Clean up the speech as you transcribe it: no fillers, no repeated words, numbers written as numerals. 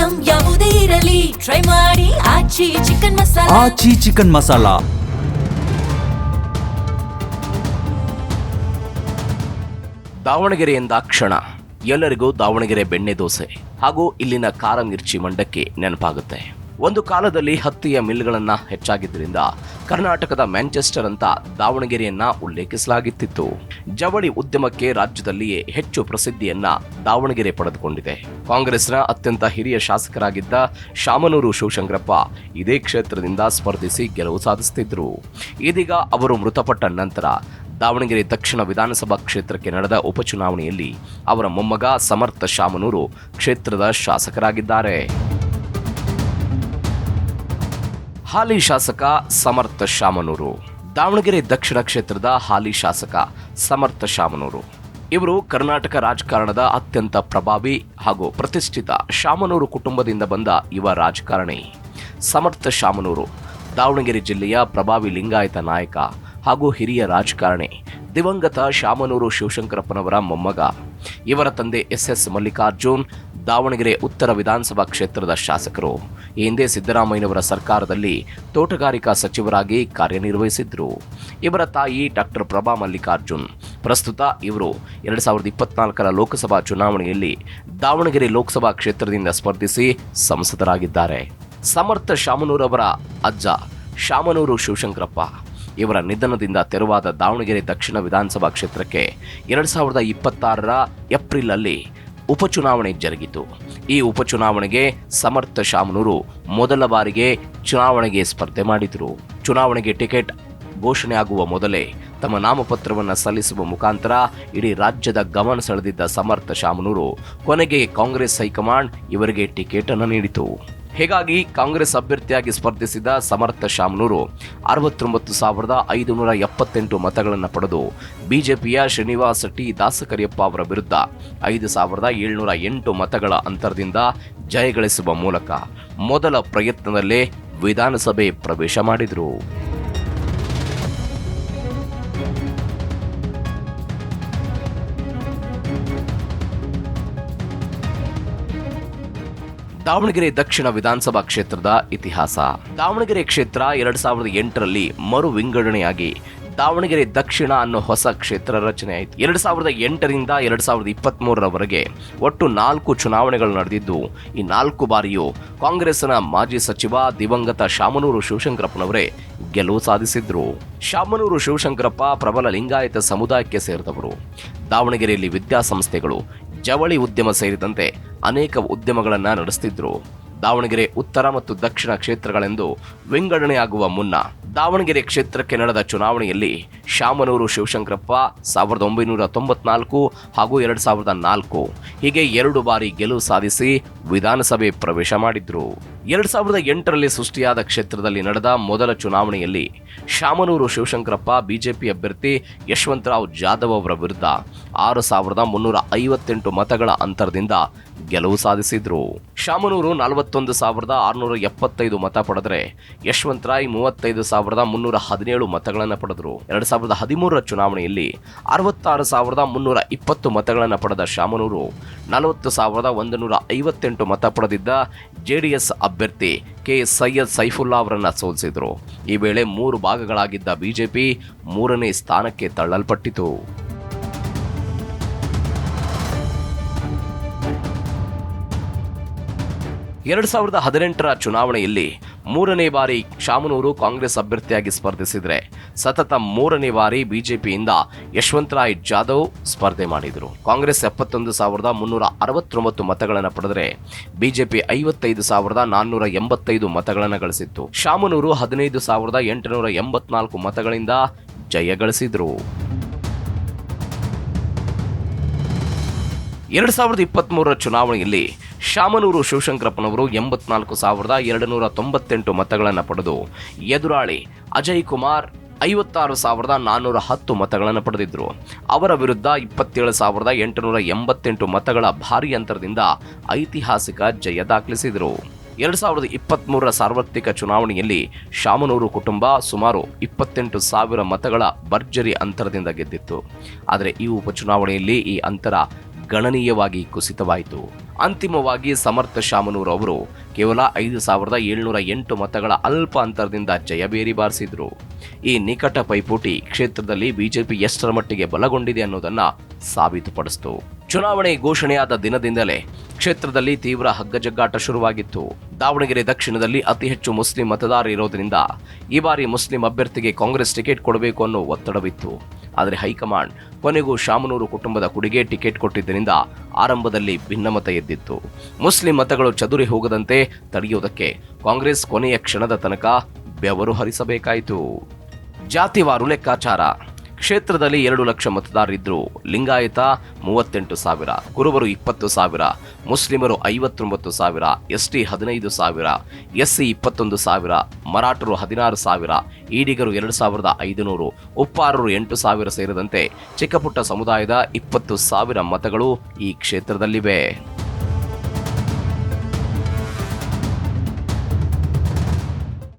Item ಯಾವುದೇ ಇರಲಿ try ಮಾಡಿ ಆಚಿ ಚಿಕನ್ ಮಸಾಲಾ. ಆಚಿ ಚಿಕನ್ ಮಸಾಲಾ. ದಾವಣಗೆರೆ ಎಂದಾಕ್ಷಣ ಎಲ್ಲರಿಗೂ ದಾವಣಗೆರೆ ಬೆಣ್ಣೆ ದೋಸೆ ಹಾಗೂ ಇಲ್ಲಿನ ಖಾರ ಮಿರ್ಚಿ ಮಂಡಕ್ಕಿ ನೆನಪಾಗುತ್ತೆ. ಒಂದು ಕಾಲದಲ್ಲಿ ಹತ್ತಿಯ ಮಿಲ್ಗಳನ್ನ ಹೆಚ್ಚಾಗಿದ್ದರಿಂದ ಕರ್ನಾಟಕದ ಮ್ಯಾಂಚೆಸ್ಟರ್ ಅಂತ ದಾವಣಗೆರೆಯನ್ನ ಉಲ್ಲೇಖಿಸಲಾಗುತ್ತಿತ್ತು. ಜವಳಿ ಉದ್ಯಮಕ್ಕೆ ರಾಜ್ಯದಲ್ಲಿಯೇ ಹೆಚ್ಚು ಪ್ರಸಿದ್ಧಿಯನ್ನ ದಾವಣಗೆರೆ ಪಡೆದುಕೊಂಡಿದೆ. ಕಾಂಗ್ರೆಸ್ನ ಅತ್ಯಂತ ಹಿರಿಯ ಶಾಸಕರಾಗಿದ್ದ ಶಾಮನೂರು ಶಿವಶಂಕರಪ್ಪ ಇದೇ ಕ್ಷೇತ್ರದಿಂದ ಸ್ಪರ್ಧಿಸಿ ಗೆಲುವು ಸಾಧಿಸುತ್ತಿದ್ದರು. ಇದೀಗ ಅವರು ಮೃತಪಟ್ಟ ನಂತರ ದಾವಣಗೆರೆ ದಕ್ಷಿಣ ವಿಧಾನಸಭಾ ಕ್ಷೇತ್ರಕ್ಕೆ ನಡೆದ ಉಪಚುನಾವಣೆಯಲ್ಲಿ ಅವರ ಮೊಮ್ಮಗ ಸಮರ್ಥ ಶಾಮನೂರು ಕ್ಷೇತ್ರದ ಶಾಸಕರಾಗಿದ್ದಾರೆ. ಹಾಲಿ ಶಾಸಕ ಸಮರ್ಥ ಶಾಮನೂರು. ದಾವಣಗೆರೆ ದಕ್ಷಿಣ ಕ್ಷೇತ್ರದ ಹಾಲಿ ಶಾಸಕ ಸಮರ್ಥ ಶಾಮನೂರು ಇವರು ಕರ್ನಾಟಕ ರಾಜಕಾರಣದ ಅತ್ಯಂತ ಪ್ರಭಾವಿ ಹಾಗೂ ಪ್ರತಿಷ್ಠಿತ ಶಾಮನೂರು ಕುಟುಂಬದಿಂದ ಬಂದ ಯುವ ರಾಜಕಾರಣಿ. ಸಮರ್ಥ ಶಾಮನೂರು ದಾವಣಗೆರೆ ಜಿಲ್ಲೆಯ ಪ್ರಭಾವಿ ಲಿಂಗಾಯತ ನಾಯಕ ಹಾಗೂ ಹಿರಿಯ ರಾಜಕಾರಣಿ ದಿವಂಗತ ಶಾಮನೂರು ಶಿವಶಂಕರಪ್ಪನವರ ಮೊಮ್ಮಗ. ಇವರ ತಂದೆ ಎಸ್ ಮಲ್ಲಿಕಾರ್ಜುನ್ ದಾವಣಗೆರೆ ಉತ್ತರ ವಿಧಾನಸಭಾ ಕ್ಷೇತ್ರದ ಶಾಸಕರು. ಈ ಹಿಂದೆ ಸಿದ್ದರಾಮಯ್ಯನವರ ಸರ್ಕಾರದಲ್ಲಿ ತೋಟಗಾರಿಕಾ ಸಚಿವರಾಗಿ ಕಾರ್ಯನಿರ್ವಹಿಸಿದ್ರು. ಇವರ ತಾಯಿ ಡಾಕ್ಟರ್ ಪ್ರಭಾ ಮಲ್ಲಿಕಾರ್ಜುನ್. ಪ್ರಸ್ತುತ ಇವರು 2024 ಲೋಕಸಭಾ ಚುನಾವಣೆಯಲ್ಲಿ ದಾವಣಗೆರೆ ಲೋಕಸಭಾ ಕ್ಷೇತ್ರದಿಂದ ಸ್ಪರ್ಧಿಸಿ ಸಂಸದರಾಗಿದ್ದಾರೆ. ಸಮರ್ಥ ಶಾಮನೂರವರ ಅಜ್ಜ ಶಾಮನೂರು ಶಿವಶಂಕರಪ್ಪ ಇವರ ನಿಧನದಿಂದ ತೆರವಾದ ದಾವಣಗೆರೆ ದಕ್ಷಿಣ ವಿಧಾನಸಭಾ ಕ್ಷೇತ್ರಕ್ಕೆ 2026 ಏಪ್ರಿಲ್ ಅಲ್ಲಿ ಉಪಚುನಾವಣೆ ಜರುಗಿತು. ಈ ಉಪಚುನಾವಣೆಗೆ ಸಮರ್ಥ ಶಾಮನೂರು ಮೊದಲ ಬಾರಿಗೆ ಚುನಾವಣೆಗೆ ಸ್ಪರ್ಧೆ ಮಾಡಿದರು. ಚುನಾವಣೆಗೆ ಟಿಕೆಟ್ ಘೋಷಣೆ ಆಗುವ ಮೊದಲೇ ತಮ್ಮ ನಾಮಪತ್ರವನ್ನು ಸಲ್ಲಿಸುವ ಮುಖಾಂತರ ಇಡೀ ರಾಜ್ಯದ ಗಮನ ಸೆಳೆದಿದ್ದ ಸಮರ್ಥ ಶಾಮನೂರು ಕೊನೆಗೆ ಕಾಂಗ್ರೆಸ್ ಹೈಕಮಾಂಡ್ ಇವರಿಗೆ ಟಿಕೆಟ್ ಅನ್ನು ನೀಡಿತು. ಹೀಗಾಗಿ ಕಾಂಗ್ರೆಸ್ ಅಭ್ಯರ್ಥಿಯಾಗಿ ಸ್ಪರ್ಧಿಸಿದ ಸಮರ್ಥ ಶಾಮನೂರು 69,578 ಮತಗಳನ್ನು ಪಡೆದು ಬಿಜೆಪಿಯ ಶ್ರೀನಿವಾಸ ಟಿ ದಾಸಕರಿಯಪ್ಪ ಅವರ ವಿರುದ್ಧ 5,708 ಮತಗಳ ಅಂತರದಿಂದ ಜಯಗಳಿಸುವ ಮೂಲಕ ಮೊದಲ ಪ್ರಯತ್ನದಲ್ಲೇ ವಿಧಾನಸಭೆ ಪ್ರವೇಶ ಮಾಡಿದರು. ದಾವಣಗೆರೆ ದಕ್ಷಿಣ ವಿಧಾನಸಭಾ ಕ್ಷೇತ್ರದ ಇತಿಹಾಸ. ದಾವಣಗೆರೆ ಕ್ಷೇತ್ರ 2008ರಲ್ಲಿ ಮರು ವಿಂಗಡಣೆಯಾಗಿ ದಾವಣಗೆರೆ ದಕ್ಷಿಣ ಅನ್ನೋ ಹೊಸ ಕ್ಷೇತ್ರ ರಚನೆ ಆಯಿತು. 2008ರಿಂದ 2023ರವರೆಗೆ ಒಟ್ಟು 4 ಚುನಾವಣೆಗಳು ನಡೆದಿದ್ದು ಈ 4 ಬಾರಿಯೂ ಕಾಂಗ್ರೆಸ್ನ ಮಾಜಿ ಸಚಿವ ದಿವಂಗತ ಶಾಮನೂರು ಶಿವಶಂಕರಪ್ಪನವರೇ ಗೆಲುವು ಸಾಧಿಸಿದ್ರು. ಶಾಮನೂರು ಶಿವಶಂಕರಪ್ಪ ಪ್ರಬಲ ಲಿಂಗಾಯತ ಸಮುದಾಯಕ್ಕೆ ಸೇರಿದವರು. ದಾವಣಗೆರೆಯಲ್ಲಿ ವಿದ್ಯಾಸಂಸ್ಥೆಗಳು, ಜವಳಿ ಉದ್ಯಮ ಸೇರಿದಂತೆ ಅನೇಕ ಉದ್ಯಮಗಳನ್ನು ನಡೆಸುತ್ತಿದ್ದರು. ದಾವಣಗೆರೆ ಉತ್ತರ ಮತ್ತು ದಕ್ಷಿಣ ಕ್ಷೇತ್ರಗಳೆಂದು ವಿಂಗಡಣೆಯಾಗುವ ಮುನ್ನ ದಾವಣಗೆರೆ ಕ್ಷೇತ್ರಕ್ಕೆ ನಡೆದ ಚುನಾವಣೆಯಲ್ಲಿ ಶಾಮನೂರು ಶಿವಶಂಕರಪ್ಪ 1994 ಹಾಗೂ 2004 ಹೀಗೆ 2 ಬಾರಿ ಗೆಲುವು ಸಾಧಿಸಿ ವಿಧಾನಸಭೆ ಪ್ರವೇಶ ಮಾಡಿದ್ರು. 2008ರಲ್ಲಿ ಸೃಷ್ಟಿಯಾದ ಕ್ಷೇತ್ರದಲ್ಲಿ ನಡೆದ ಮೊದಲ ಚುನಾವಣೆಯಲ್ಲಿ ಶಾಮನೂರು ಶಿವಶಂಕರಪ್ಪ ಬಿಜೆಪಿ ಅಭ್ಯರ್ಥಿ ಯಶವಂತರಾವ್ ಜಾಧವ್ ಅವರ ವಿರುದ್ಧ 6,358 ಮತಗಳ ಅಂತರದಿಂದ ಗೆಲುವು ಸಾಧಿಸಿದ್ರು. ಶಾಮನೂರು 41,675 ಮತ ಪಡೆದರೆ ಯಶವಂತರಾಯ್ 35,317 ಮತಗಳನ್ನು ಪಡೆದರು. 2013ರ ಚುನಾವಣೆಯಲ್ಲಿ 66,320 ಮತಗಳನ್ನು ಪಡೆದ ಶಾಮನೂರು 40,158 ಮತ ಪಡೆದಿದ್ದ ಜೆಡಿಎಸ್ ಅಭ್ಯರ್ಥಿ ಕೆ ಸೈಯದ್ ಸೈಫುಲ್ಲಾ ಅವರನ್ನು ಸೋಲಿಸಿದರು. ಈ ವೇಳೆ 3 ಭಾಗಗಳಾಗಿದ್ದ ಬಿಜೆಪಿ 3ನೇ ಸ್ಥಾನಕ್ಕೆ ತಳ್ಳಲ್ಪಟ್ಟಿತು. 2018ರ ಚುನಾವಣೆಯಲ್ಲಿ 3ನೇ ಬಾರಿ ಶಾಮನೂರು ಕಾಂಗ್ರೆಸ್ ಅಭ್ಯರ್ಥಿಯಾಗಿ ಸ್ಪರ್ಧಿಸಿದರೆ ಸತತ 3ನೇ ಬಾರಿ ಬಿಜೆಪಿಯಿಂದ ಯಶವಂತರಾಯ್ ಜಾಧವ್ ಸ್ಪರ್ಧೆ ಮಾಡಿದರು. ಕಾಂಗ್ರೆಸ್ 71,369 ಮತಗಳನ್ನು ಪಡೆದರೆ ಬಿಜೆಪಿ 55,485 ಮತಗಳನ್ನು ಗಳಿಸಿತ್ತು. ಶಾಮನೂರು 15,884 ಮತಗಳಿಂದ ಜಯ ಗಳಿಸಿದರು. 2023ರ ಚುನಾವಣೆಯಲ್ಲಿ ಶಾಮನೂರು ಶಿವಶಂಕರಪ್ಪನವರು 84,298 ಮತಗಳನ್ನು ಪಡೆದು ಎದುರಾಳಿ ಅಜಯ್ ಕುಮಾರ್ 56,410 ಮತಗಳನ್ನು ಪಡೆದಿದ್ದರು. ಅವರ ವಿರುದ್ಧ 27,888 ಮತಗಳ ಭಾರೀ ಅಂತರದಿಂದ ಐತಿಹಾಸಿಕ ಜಯ ದಾಖಲಿಸಿದರು. 2023ರ ಸಾರ್ವತ್ರಿಕ ಚುನಾವಣೆಯಲ್ಲಿ ಶಾಮನೂರು ಕುಟುಂಬ ಸುಮಾರು 28,000 ಮತಗಳ ಭರ್ಜರಿ ಅಂತರದಿಂದ ಗೆದ್ದಿತ್ತು. ಆದರೆ ಈ ಉಪಚುನಾವಣೆಯಲ್ಲಿ ಈ ಅಂತರ ಗಣನೀಯವಾಗಿ ಕುಸಿತವಾಯಿತು. ಅಂತಿಮವಾಗಿ ಸಮರ್ಥ ಶಾಮನೂರು ಅವರು ಕೇವಲ 5,708 ಮತಗಳ ಅಲ್ಪ ಅಂತರದಿಂದ ಜಯಬೇರಿ ಬಾರಿಸಿದ್ರು. ಈ ನಿಕಟ ಪೈಪೋಟಿ ಕ್ಷೇತ್ರದಲ್ಲಿ ಬಿಜೆಪಿ ಎಷ್ಟರ ಮಟ್ಟಿಗೆ ಬಲಗೊಂಡಿದೆ ಅನ್ನೋದನ್ನ ಸಾಬೀತುಪಡಿಸಿತು. ಚುನಾವಣೆ ಘೋಷಣೆಯಾದ ದಿನದಿಂದಲೇ ಕ್ಷೇತ್ರದಲ್ಲಿ ತೀವ್ರ ಹಗ್ಗಜಗ್ಗಾಟ ಶುರುವಾಗಿತ್ತು. ದಾವಣಗೆರೆ ದಕ್ಷಿಣದಲ್ಲಿ ಅತಿ ಹೆಚ್ಚು ಮುಸ್ಲಿಂ ಮತದಾರ ಇರೋದ್ರಿಂದ ಈ ಬಾರಿ ಮುಸ್ಲಿಂ ಅಭ್ಯರ್ಥಿಗೆ ಕಾಂಗ್ರೆಸ್ ಟಿಕೆಟ್ ಕೊಡಬೇಕು ಅನ್ನೋ ಒತ್ತಡವಿತ್ತು. ಆದರೆ ಹೈಕಮಾಂಡ್ ಕೊನೆಗೂ ಶಾಮನೂರು ಕುಟುಂಬದ ಕುಡಿಗೆ ಟಿಕೆಟ್ ಕೊಟ್ಟಿದ್ದರಿಂದ ಆರಂಭದಲ್ಲಿ ಭಿನ್ನಮತ ಎದ್ದಿತ್ತು. ಮುಸ್ಲಿಂ ಮತಗಳು ಚದುರಿ ಹೋಗದಂತೆ ತಡೆಯುವುದಕ್ಕೆ ಕಾಂಗ್ರೆಸ್ ಕೊನೆಯ ಕ್ಷಣದ ತನಕ ಬೆವರು ಹರಿಸಬೇಕಾಯಿತು. ಜಾತಿವಾರು ಲೆಕ್ಕಾಚಾರ. ಕ್ಷೇತ್ರದಲ್ಲಿ 2 ಲಕ್ಷ ಮತದಾರರಿದ್ದರು. ಲಿಂಗಾಯತ 38,000, ಕುರುಬರು 20,000, ಮುಸ್ಲಿಮರು 59,000, ಎಸ್ಟಿ 15,000, ಎಸ್ಸಿ 21,000, ಮರಾಠರು 16,000, ಈಡಿಗರು 2,500, ಉಪ್ಪಾರರು 8,000 ಸೇರಿದಂತೆ ಚಿಕ್ಕಪುಟ್ಟ ಸಮುದಾಯದ 20,000 ಮತಗಳು ಈ ಕ್ಷೇತ್ರದಲ್ಲಿವೆ.